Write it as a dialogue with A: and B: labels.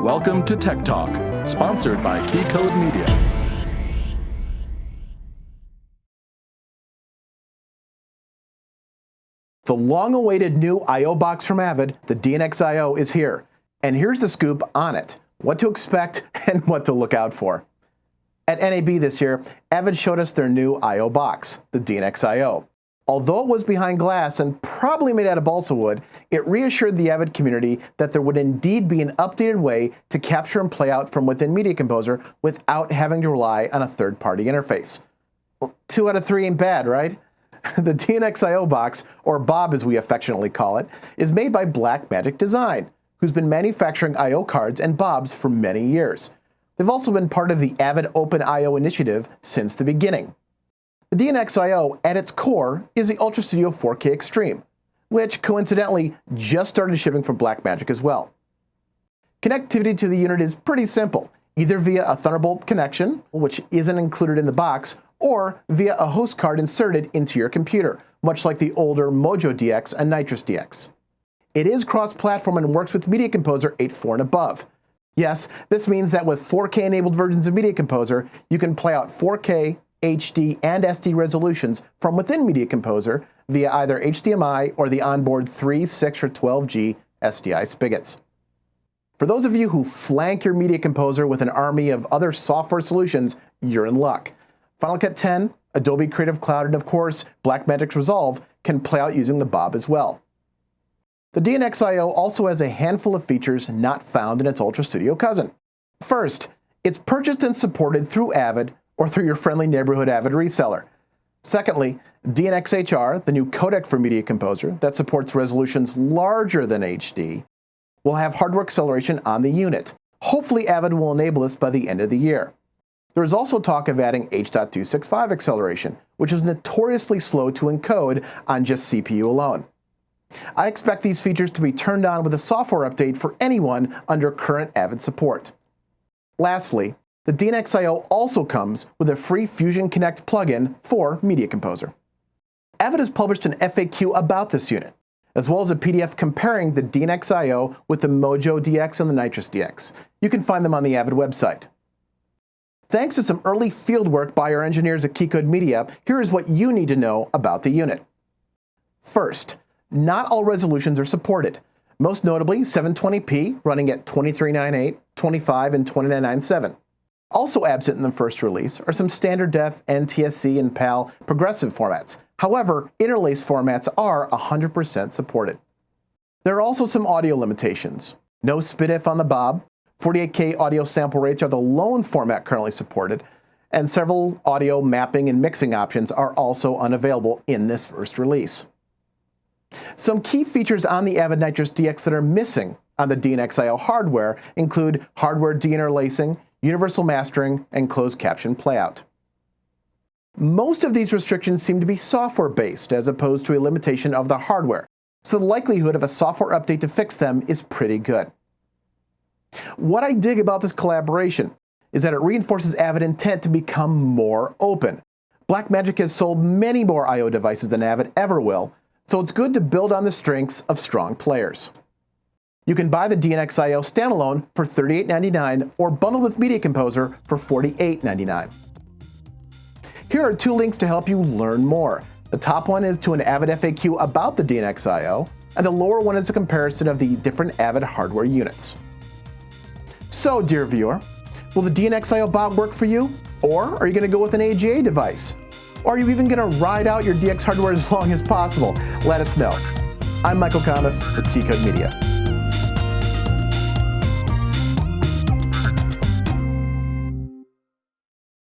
A: Welcome to Tech Talk, sponsored by KeyCodeMedia.
B: The long-awaited new I/O box from Avid, the DNxIO, is here. And here's the scoop on it, what to expect and what to look out for. At NAB this year, Avid showed us their new I/O box, the DNxIO. Although it was behind glass and probably made out of balsa wood, it reassured the Avid community that there would indeed be an updated way to capture and play out from within Media Composer without having to rely on a third-party interface. Well, 2 out of 3 ain't bad, right? The DNxIO box, or Bob as we affectionately call it, is made by Blackmagic Design, who's been manufacturing I/O cards and Bobs for many years. They've also been part of the Avid Open I/O initiative since the beginning. The DNxIO, at its core, is the UltraStudio 4K Extreme, which coincidentally just started shipping from Blackmagic as well. Connectivity to the unit is pretty simple, either via a Thunderbolt connection, which isn't included in the box, or via a host card inserted into your computer, much like the older Mojo DX and Nitrous DX. It is cross-platform and works with Media Composer 8.4 and above. Yes, this means that with 4K-enabled versions of Media Composer, you can play out 4K, HD, and SD resolutions from within Media Composer via either HDMI or the onboard 3, 6, or 12G SDI spigots. For those of you who flank your Media Composer with an army of other software solutions, you're in luck. Final Cut 10, Adobe Creative Cloud, and of course, Blackmagic's Resolve can play out using the Bob as well. The DNxIO also has a handful of features not found in its UltraStudio cousin. First, it's purchased and supported through Avid or through your friendly neighborhood Avid reseller. Secondly, DNxHR, the new codec for Media Composer that supports resolutions larger than HD, will have hardware acceleration on the unit. Hopefully Avid will enable this by the end of the year. There is also talk of adding H.265 acceleration, which is notoriously slow to encode on just CPU alone. I expect these features to be turned on with a software update for anyone under current Avid support. Lastly, the DNxIO also comes with a free Fusion Connect plugin for Media Composer. Avid has published an FAQ about this unit, as well as a PDF comparing the DNxIO with the Mojo DX and the Nitrous DX. You can find them on the Avid website. Thanks to some early fieldwork by our engineers at KeyCodeMedia, here is what you need to know about the unit. First, not all resolutions are supported, most notably 720p running at 2398, 25, and 2997. Also absent in the first release are some standard def, NTSC, and PAL progressive formats. However, interlace formats are 100% supported. There are also some audio limitations. No SPDIF on the Bob, 48K audio sample rates are the lone format currently supported, and several audio mapping and mixing options are also unavailable in this first release. Some key features on the Avid Nitrous DX that are missing on the DNxIO hardware include hardware deinterlacing, universal mastering, and closed caption playout. Most of these restrictions seem to be software-based as opposed to a limitation of the hardware, so the likelihood of a software update to fix them is pretty good. What I dig about this collaboration is that it reinforces Avid's intent to become more open. Blackmagic has sold many more I/O devices than Avid ever will, so it's good to build on the strengths of strong players. You can buy the DNxIO standalone for $38.99 or bundled with Media Composer for $48.99. Here are 2 links to help you learn more. The top one is to an Avid FAQ about the DNxIO, and the lower one is a comparison of the different Avid hardware units. So, dear viewer, will the DNxIO Bob work for you? Or are you going to go with an AGA device? Or are you even going to ride out your DX hardware as long as possible? Let us know. I'm Michael Kammes for KeyCodeMedia.